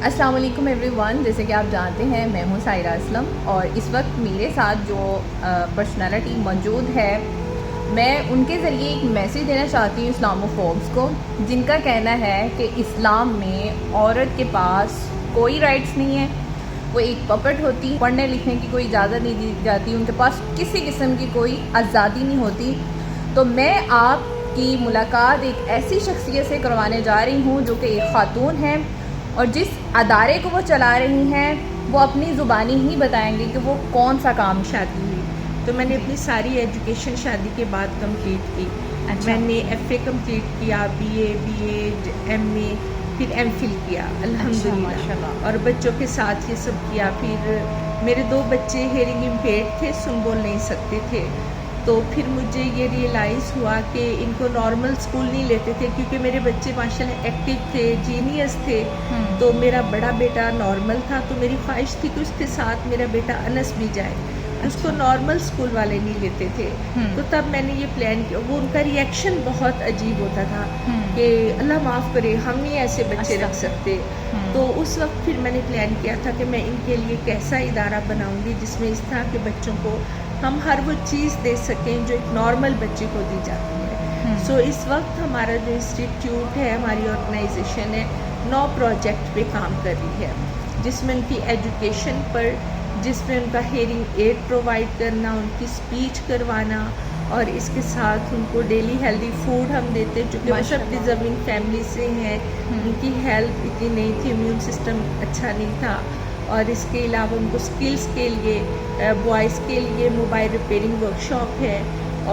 السلام علیکم every one. جیسے کہ آپ جانتے ہیں میں ہوں سائرہ اسلم، اور اس وقت میرے ساتھ جو پرسنالٹی موجود ہے، میں ان کے ذریعے ایک میسیج دینا چاہتی ہوں اسلامو فوبس کو، جن کا کہنا ہے کہ اسلام میں عورت کے پاس کوئی رائٹس نہیں ہے، وہ ایک پپٹ ہوتی، پڑھنے لکھنے کی کوئی اجازت نہیں دی جاتی، ان کے پاس کسی قسم کی کوئی آزادی نہیں ہوتی. تو میں آپ کی ملاقات ایک ایسی شخصیت سے کروانے جا رہی ہوں جو کہ ایک خاتون ہے، اور جس ادارے کو وہ چلا رہی ہیں وہ اپنی زبانی ہی بتائیں گے کہ وہ کون سا کام. شادی ہوئی تو میں نے اپنی ساری ایجوکیشن شادی کے بعد کمپلیٹ کی. اچھا. میں نے ایف اے کمپلیٹ کیا، بی ایڈ، ایم اے، پھر ایم فل کیا الحمدللہ، اور بچوں کے ساتھ یہ سب کیا. پھر میرے 2 بچے ہیئرنگ امپیئرڈ تھے، سن بول نہیں سکتے تھے. تو پھر مجھے یہ ریئلائز ہوا کہ ان کو نارمل اسکول نہیں لیتے تھے، کیونکہ میرے بچے ماشاءاللہ ایکٹیو تھے، جینیس تھے. تو میرا بڑا بیٹا نارمل تھا، تو میری خواہش تھی کہ اس کے ساتھ میرا بیٹا انس بھی جائے. اس کو نارمل اسکول والے نہیں لیتے تھے. تو تب میں نے یہ پلان کیا. وہ ان کا ریئیکشن بہت عجیب ہوتا تھا کہ اللہ معاف کرے، ہم نہیں ایسے بچے رکھ سکتے. تو اس وقت پھر میں نے پلان کیا تھا کہ میں ان کے لیے کیسا ادارہ بناؤں گی جس میں اس طرح کے بچوں کو ہم ہر وہ چیز دے سکیں جو ایک نارمل بچے کو دی جاتی ہے. سو اس وقت ہمارا جو انسٹیٹیوٹ ہے، ہماری آرگنائزیشن ہے، 9 پروجیکٹ پہ کام کر رہی ہے، جس میں ان کی ایجوکیشن پر، جس میں ان کا ہیئرنگ ایڈ پرووائڈ کرنا، ان کی اسپیچ کروانا، اور اس کے ساتھ ان کو ڈیلی ہیلدی فوڈ ہم دیتے ہیں، چونکہ وہ سب ڈیزرونگ فیملی سے ہیں. ان کی ہیلتھ اتنی نہیں تھی، امیون سسٹم اچھا نہیں تھا. اور اس کے علاوہ ان کو سکلز کے لیے، بوائز کے لیے موبائل ریپیئرنگ ورکشاپ ہے.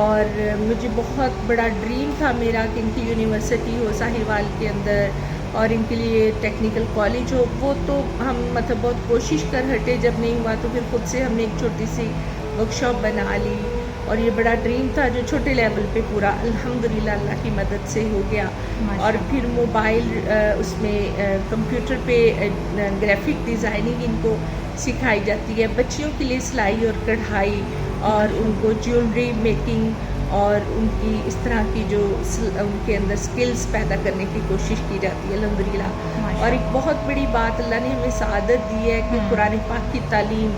اور مجھے بہت بڑا ڈریم تھا میرا کہ ان کی یونیورسٹی ہو ساہیوال کے اندر، اور ان کے لیے ٹیکنیکل کالج ہو. وہ تو ہم بہت کوشش کر ہٹے، جب نہیں ہوا تو پھر خود سے ہم نے ایک چھوٹی سی ورکشاپ بنا لی. اور یہ بڑا ڈریم تھا جو چھوٹے لیول پہ پورا الحمدللہ اللہ کی مدد سے ہو گیا. اور پھر موبائل، اس میں کمپیوٹر پہ گرافک ڈیزائننگ ان کو سکھائی جاتی ہے. بچیوں کے لیے سلائی اور کڑھائی، اور ان کو جیولری میکنگ، اور ان کی اس طرح کی جو ان کے اندر سکلز پیدا کرنے کی کوشش کی جاتی ہے الحمدللہ. اور ایک بہت بڑی بات اللہ نے ہمیں سعادت دی ہے کہ قرآن پاک کی تعلیم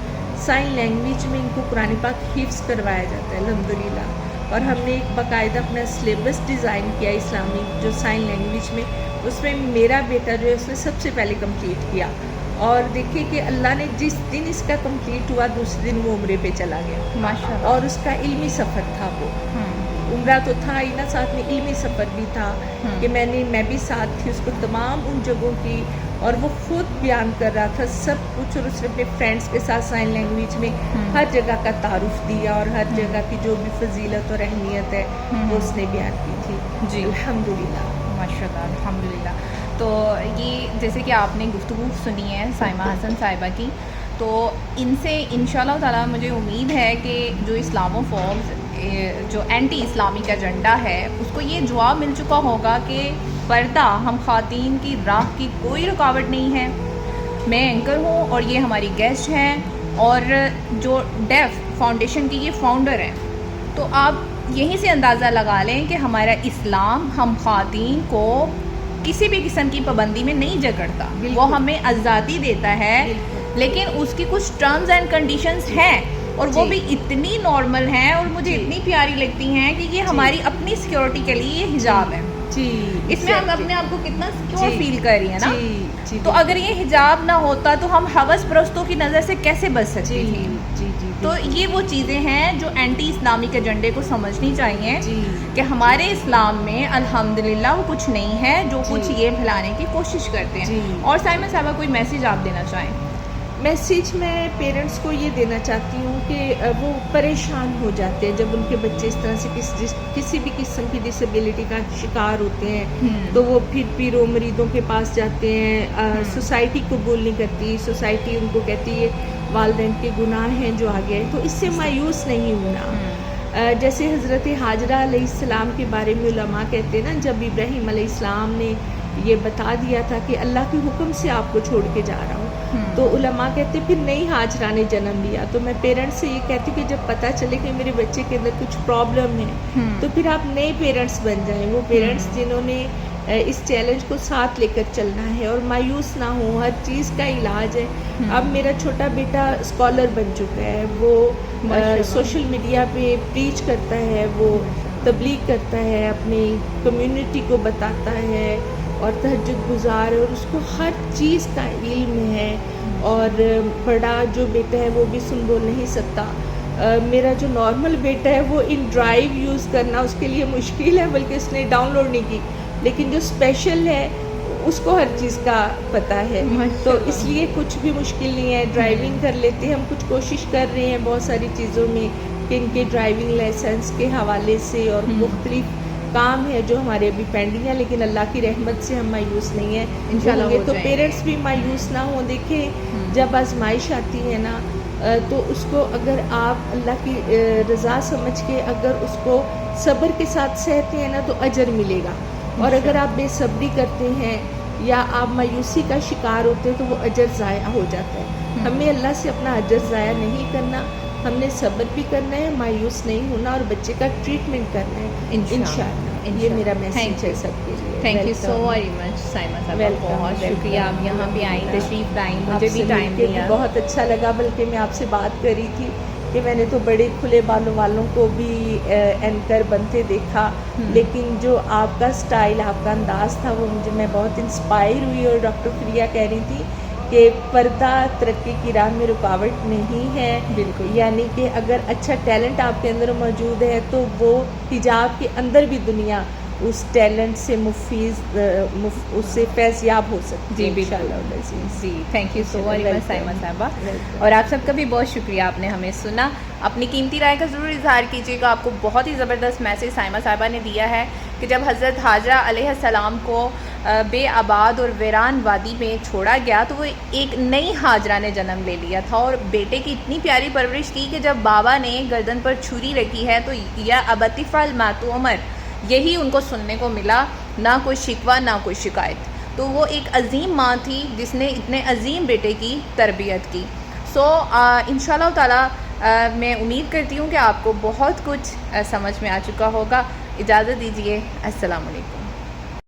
سائن لینگویج میں ان کو قرآن پاک حفظ کروایا جاتا ہے الحمدللہ. اور ہم نے ایک باقاعدہ اپنا سلیبس ڈیزائن کیا اسلامک، جو سائن لینگویج میں، اس میں میرا بیٹا جو ہے اس نے سب سے پہلے کمپلیٹ کیا. اور دیکھیے کہ اللہ نے جس دن اس کا کمپلیٹ ہوا دوسرے دن وہ عمرے پہ چلا گیا. اور اس کا علمی سفر تھا، وہ عمرہ تو تھا ہی نا، ساتھ میں علمی سفر بھی تھا کہ میں بھی ساتھ تھی اس کو تمام ان جگہوں کی. اور وہ خود بیان کر رہا تھا سب کچھ، اور اس نے اپنے فرینڈس کے ساتھ سائن لینگویج میں ہر جگہ کا تعارف دیا، اور ہر جگہ کی جو بھی فضیلت اور اہمیت ہے وہ اس نے بیان کی تھی. جی الحمدللہ، ماشاء اللہ الحمدللہ. تو یہ جیسے کہ آپ نے گفتگو سنی ہے سائمہ حسن صاحبہ کی، تو ان سے انشاءاللہ تعالیٰ مجھے امید ہے کہ جو اسلامو فوبس، جو اینٹی اسلامک ایجنڈا ہے، اس کو یہ جواب مل چکا ہوگا کہ پردہ ہم خواتین کی راہ کی کوئی رکاوٹ نہیں ہے. میں اینکر ہوں اور یہ ہماری گیسٹ ہیں، اور جو ڈیف فاؤنڈیشن کی یہ فاؤنڈر ہیں. تو آپ یہیں سے اندازہ لگا لیں کہ ہمارا اسلام ہم خواتین کو کسی بھی قسم کی پابندی میں نہیں جکڑتا. وہ ہمیں آزادی دیتا ہے، لیکن اس کی کچھ ٹرمز اینڈ کنڈیشنز ہیں، اور وہ بھی اتنی نارمل ہیں اور مجھے اتنی پیاری لگتی ہیں کہ یہ ہماری اپنی سیکیورٹی کے لیے یہ حجاب ہے. اس میں ہم اپنے آپ کو کتنا سیکیور فیل کر رہی ہیں نا. تو اگر یہ حجاب نہ ہوتا تو ہم ہوس پرستوں کی نظر سے کیسے بچ سکتی تھی. تو یہ وہ چیزیں ہیں جو اینٹی اسلامک ایجنڈے کو سمجھنی چاہیے کہ ہمارے اسلام میں الحمدللہ وہ کچھ نہیں ہے جو کچھ یہ پھیلانے کی کوشش کرتے ہیں. اور سائمہ صاحبہ کوئی میسیج آپ دینا چاہیں؟ میسیج میں پیرنٹس کو یہ دینا چاہتی ہوں کہ وہ پریشان ہو جاتے ہیں جب ان کے بچے اس طرح سے کسی بھی قسم کی ڈسیبلٹی کا شکار ہوتے ہیں. تو وہ پھر پیروں مریدوں کے پاس جاتے ہیں. سوسائٹی قبول نہیں کرتی، سوسائٹی ان کو کہتی ہے والدین کے گناہ ہیں جو آگے ہیں. تو اس سے مایوس نہیں ہونا. جیسے حضرت حاجرہ علیہ السلام کے بارے میں علماء کہتے ہیں نا، جب ابراہیم علیہ السلام نے یہ بتا دیا تھا کہ اللہ کے حکم سے آپ کو چھوڑ کے جا رہا ہوں، تو علماء کہتے پھر نئی حاجرہ نے جنم لیا. تو میں پیرنٹس سے یہ کہتی ہوں کہ جب پتہ چلے کہ میرے بچے کے اندر کچھ پرابلم ہے تو پھر آپ نئے پیرنٹس بن جائیں. وہ پیرنٹس جنہوں نے اس چیلنج کو ساتھ لے کر چلنا ہے اور مایوس نہ ہو، ہر چیز کا علاج ہے. اب میرا چھوٹا بیٹا اسکالر بن چکا ہے، وہ سوشل میڈیا پہ پریچ کرتا ہے، وہ تبلیغ کرتا ہے، اپنی کمیونٹی کو بتاتا ہے اور تہجد گزار ہے، اور اس کو ہر چیز کا علم ہے. اور بڑا جو بیٹا ہے وہ بھی سن بول نہیں سکتا. میرا جو نارمل بیٹا ہے وہ ان ڈرائیو یوز کرنا اس کے لیے مشکل ہے، بلکہ اس نے ڈاؤن لوڈ نہیں کی، لیکن جو اسپیشل ہے اس کو ہر چیز کا پتہ ہے. تو اس لیے کچھ بھی مشکل نہیں ہے، ڈرائیونگ کر لیتے ہیں. ہم کچھ کوشش کر رہے ہیں بہت ساری چیزوں میں کہ ان کے ڈرائیونگ لائسنس کے حوالے سے، اور مختلف کام ہے جو ہمارے ابھی پینڈنگ ہے، لیکن اللہ کی رحمت سے ہم مایوس نہیں ہیں. انشاءاللہ ہو تو جائیں گے. پیرنٹس بھی مایوس نہ ہوں. دیکھیں جب آزمائش آتی ہے نا، تو اس کو اگر آپ اللہ کی رضا سمجھ کے اگر اس کو صبر کے ساتھ سہتے ہیں نا تو اجر ملے گا. اور اگر آپ بے صبری کرتے ہیں یا آپ مایوسی کا شکار ہوتے ہیں تو وہ اجر ضائع ہو جاتا ہے. ہمیں اللہ سے اپنا اجر ضائع نہیں کرنا، ہم نے صبر بھی کرنا ہے، مایوس نہیں ہونا، اور بچے کا ٹریٹمنٹ کرنا ہے انشاءاللہ. یہ میرا میسیج ہے سب کے لیے. Thank you so very much Saima صاحبہ، بہت شکریہ آپ یہاں پہ آئیں، تشریف لائیں، مجھے بھی ٹائم دیا. بہت اچھا لگا. بلکہ میں آپ سے بات کر رہی تھی کہ میں نے تو بڑے کھلے بالوں والوں کو بھی اینکر بنتے دیکھا، لیکن جو آپ کا سٹائل، آپ کا انداز تھا وہ میں بہت انسپائر ہوئی. اور ڈاکٹر فریہ کہہ رہی تھی کہ پردہ ترقی کی راہ میں رکاوٹ نہیں ہے. بالکل. یعنی کہ اگر اچھا ٹیلنٹ آپ کے اندر موجود ہے تو وہ حجاب کے اندر بھی دنیا اس ٹیلنٹ سے اس سے فیض یاب ہو سکتی ہے. جی بالکل. جی thank you so very much Saima صاحبہ. اور آپ سب کا بھی بہت شکریہ، آپ نے ہمیں سنا. اپنی قیمتی رائے کا ضرور اظہار کیجیے گا. آپ کو بہت ہی زبردست میسیج سائمہ صاحبہ نے دیا ہے کہ جب حضرت حاجرہ علیہ السلام کو بے آباد اور ویران وادی میں چھوڑا گیا تو وہ ایک نئی حاجرہ نے جنم لے لیا تھا، اور بیٹے کی اتنی پیاری پرورش کی کہ جب بابا نے گردن پر چھری رکھی ہے تو یا ابت افعل ما تؤمر، یہی ان کو سننے کو ملا، نہ کوئی شکوہ نہ کوئی شکایت. تو وہ ایک عظیم ماں تھی جس نے اتنے عظیم بیٹے کی تربیت کی. سو انشاءاللہ تعالیٰ میں امید کرتی ہوں کہ آپ کو بہت کچھ سمجھ میں آ چکا ہوگا. اجازت دیجیے، السلام علیکم.